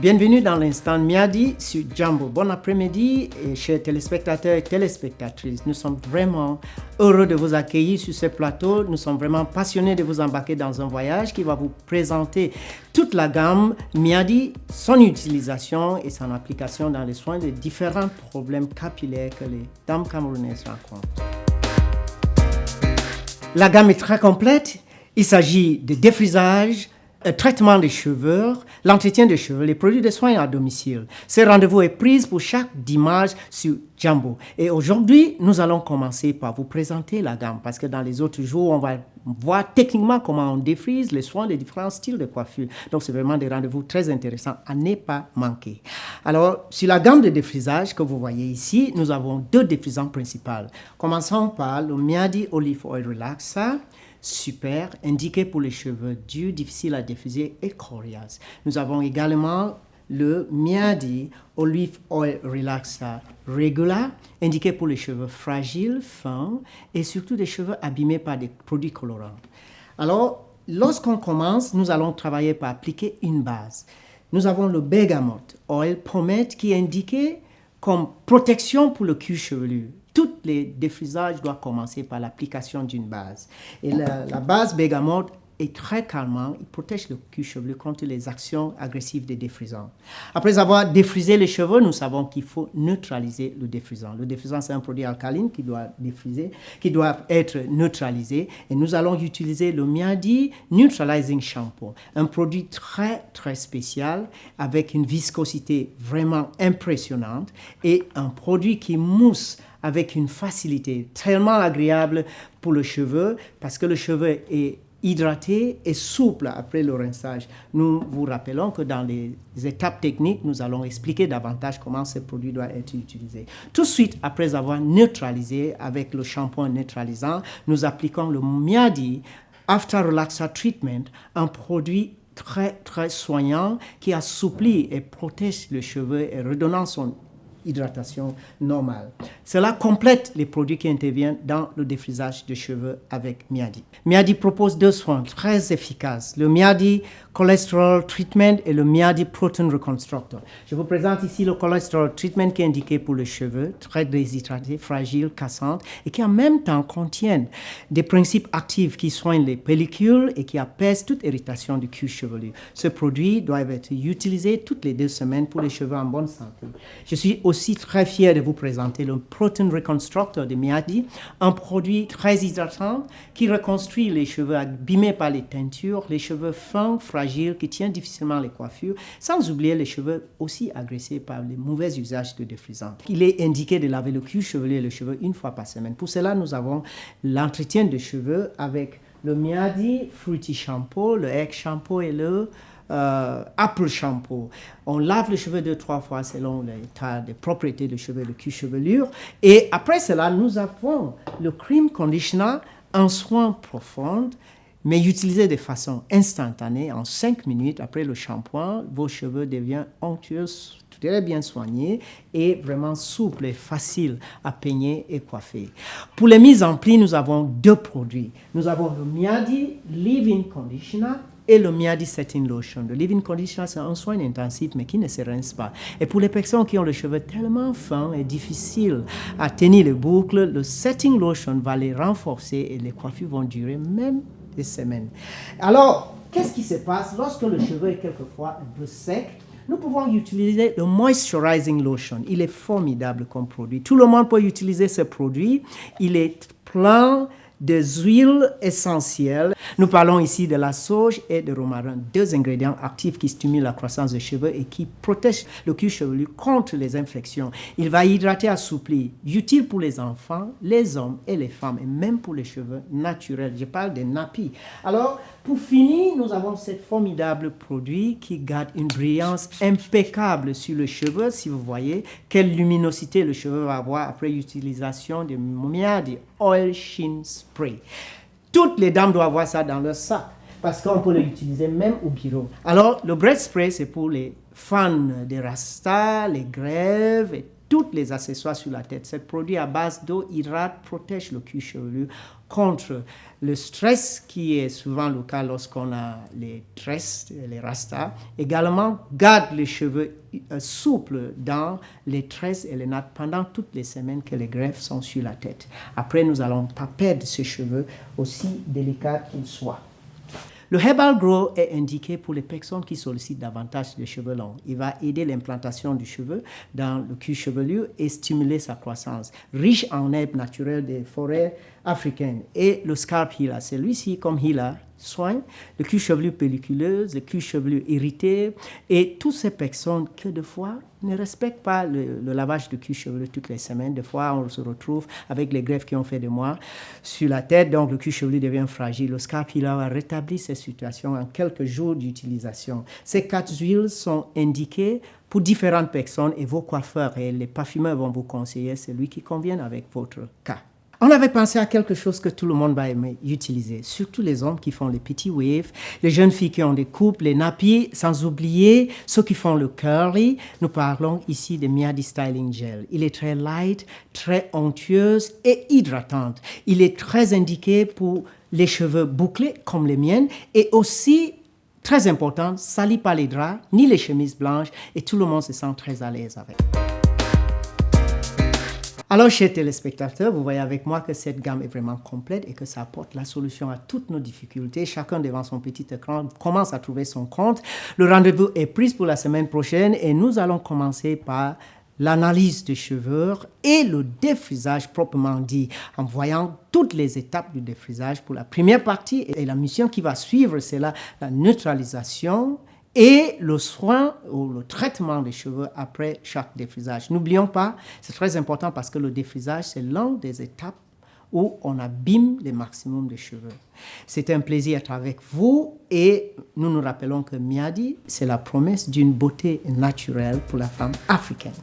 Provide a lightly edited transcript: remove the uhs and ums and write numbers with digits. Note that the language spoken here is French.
Bienvenue dans l'instant Miadi sur Jambo. Bon après-midi, chers téléspectateurs et téléspectatrices. Nous sommes vraiment heureux de vous accueillir sur ce plateau. Nous sommes vraiment passionnés de vous embarquer dans un voyage qui va vous présenter toute la gamme Miadi, son utilisation et son application dans les soins de différents problèmes capillaires que les dames camerounaises rencontrent. La gamme est très complète. Il s'agit de défrisage, traitement des cheveux, l'entretien des cheveux, les produits de soins à domicile. Ce rendez-vous est pris pour chaque dimanche sur Jambo. Et aujourd'hui, nous allons commencer par vous présenter la gamme parce que dans les autres jours, on va voir techniquement comment on défrise les soins des différents styles de coiffure. Donc, c'est vraiment des rendez-vous très intéressants à ne pas manquer. Alors, sur la gamme de défrisage que vous voyez ici, nous avons deux défrisants principaux. Commençons par le Miadi Olive Oil Relaxer. Super, indiqué pour les cheveux durs, difficiles à défriser et coriaces. Nous avons également le Miadi Olive Oil Relaxer Regular, indiqué pour les cheveux fragiles, fins et surtout des cheveux abîmés par des produits colorants. Alors, lorsqu'on commence, nous allons travailler par appliquer une base. Nous avons le Bergamot Oil Pomade qui est indiqué comme protection pour le cuir chevelu. Tous les défrisages doivent commencer par l'application d'une base. Et la base Bergamot est très calmant. Il protège le cuir chevelu contre les actions agressives des défrisants. Après avoir défrisé les cheveux, nous savons qu'il faut neutraliser le défrisant. Le défrisant, c'est un produit alcaline qui doit défriser, qui doit être neutralisé. Et nous allons utiliser le Miadi Neutralizing Shampoo, un produit très, très spécial avec une viscosité vraiment impressionnante et un produit qui mousse avec une facilité tellement agréable pour le cheveu parce que le cheveu est hydraté et souple après le rinçage. Nous vous rappelons que dans les étapes techniques, nous allons expliquer davantage comment ce produit doit être utilisé. Tout de suite, après avoir neutralisé avec le shampoing neutralisant, nous appliquons le Miadi After Relaxer Treatment, un produit très, très soignant qui assouplit et protège le cheveu et redonnant son hydratation normale. Cela complète les produits qui interviennent dans le défrisage de cheveux avec Miadi. Miadi propose deux soins très efficaces, le Miadi Cholesterol Treatment et le Miadi Protein Reconstructor. Je vous présente ici le Cholesterol Treatment qui est indiqué pour les cheveux, très déshydratés, fragiles, cassantes et qui en même temps contiennent des principes actifs qui soignent les pellicules et qui apaisent toute irritation du cuir chevelu. Ce produit doit être utilisé toutes les 2 semaines pour les cheveux en bonne santé. Je suis aussi très fier de vous présenter le Protein Reconstructor de Miadi, un produit très hydratant qui reconstruit les cheveux abîmés par les teintures, les cheveux fins, fragiles, qui tiennent difficilement les coiffures, sans oublier les cheveux aussi agressés par les mauvais usages de défrisants. Il est indiqué de laver le cuir chevelu et le cheveu une fois par semaine. Pour cela, nous avons l'entretien de cheveux avec le Miadi Fruity Shampoo, le Egg Shampoo et le Apple Shampoo. On lave les cheveux 2-3 fois selon l'état des propriétés de cheveux, de cuir chevelure. Et après cela, nous avons le Cream Conditioner, un soin profond, mais utilisé de façon instantanée, en 5 minutes après le shampoing, vos cheveux deviennent onctueux, très bien soignés et vraiment souples et faciles à peigner et coiffer. Pour les mises en pli, nous avons deux produits. Nous avons le Miadi Leave-In Conditioner et le Miadi Setting Lotion. Le Leave-In Conditioner, c'est un soin intensif, mais qui ne se rince pas. Et pour les personnes qui ont les cheveux tellement fins et difficiles à tenir les boucles, le Setting Lotion va les renforcer et les coiffures vont durer même des semaines. Alors, qu'est-ce qui se passe lorsque le cheveu est quelquefois un peu sec? Nous pouvons utiliser le Moisturizing Lotion. Il est formidable comme produit. Tout le monde peut utiliser ce produit. Il est plein des huiles essentielles. Nous parlons ici de la sauge et de romarin, deux ingrédients actifs qui stimulent la croissance des cheveux et qui protègent le cuir chevelu contre les infections. Il va hydrater, assouplir, utile pour les enfants, les hommes et les femmes, et même pour les cheveux naturels. Je parle des nappies. Alors, pour finir, nous avons ce formidable produit qui garde une brillance impeccable sur le cheveu. Si vous voyez quelle luminosité le cheveu va avoir après l'utilisation du Miadi Oil Sheen Spray. Toutes les dames doivent avoir ça dans leur sac parce qu'on peut l'utiliser même au bureau. Alors, le Breath Spray, c'est pour les fans des Rasta, les grèves et tous les accessoires sur la tête. Ce produit à base d'eau hydrate, protège le cuir chevelu contre le stress qui est souvent le cas lorsqu'on a les tresses, les rastas. Également, garde les cheveux souples dans les tresses et les nattes pendant toutes les semaines que les greffes sont sur la tête. Après, nous n'allons pas perdre ces cheveux aussi délicats qu'ils soient. Le Herbal Grow est indiqué pour les personnes qui sollicitent davantage de cheveux longs. Il va aider l'implantation du cheveu dans le cuir chevelu et stimuler sa croissance. Riche en herbes naturelles des forêts africaines. Et le Scalp Healer, celui-ci, comme healer, soigne le cuir chevelu pelliculeuse, le cuir chevelu irrité et toutes ces personnes que des fois ne respectent pas le lavage de cuir chevelu toutes les semaines. Des fois, on se retrouve avec les greffes qui ont fait de moi sur la tête, donc le cuir chevelu devient fragile. Le Scalp Healer va rétablir cette situation en quelques jours d'utilisation. Ces 4 huiles sont indiquées pour différentes personnes et vos coiffeurs et les parfumeurs vont vous conseiller celui qui convient avec votre cas. On avait pensé à quelque chose que tout le monde va aimer utiliser, surtout les hommes qui font les petits waves, les jeunes filles qui ont des coupes, les nappies, sans oublier ceux qui font le curly. Nous parlons ici de Miadi Styling Gel. Il est très light, très onctueuse et hydratante. Il est très indiqué pour les cheveux bouclés comme les miennes et aussi, très important, sali pas les draps ni les chemises blanches et tout le monde se sent très à l'aise avec. Alors, chers téléspectateurs, vous voyez avec moi que cette gamme est vraiment complète et que ça apporte la solution à toutes nos difficultés. Chacun devant son petit écran commence à trouver son compte. Le rendez-vous est pris pour la semaine prochaine et nous allons commencer par l'analyse des cheveux et le défrisage proprement dit, en voyant toutes les étapes du défrisage pour la première partie. Et la mission qui va suivre, c'est la neutralisation et le soin ou le traitement des cheveux après chaque défrisage. N'oublions pas, c'est très important parce que le défrisage, c'est l'une des étapes où on abîme le maximum de cheveux. C'est un plaisir d'être avec vous et nous nous rappelons que Miadi, c'est la promesse d'une beauté naturelle pour la femme africaine.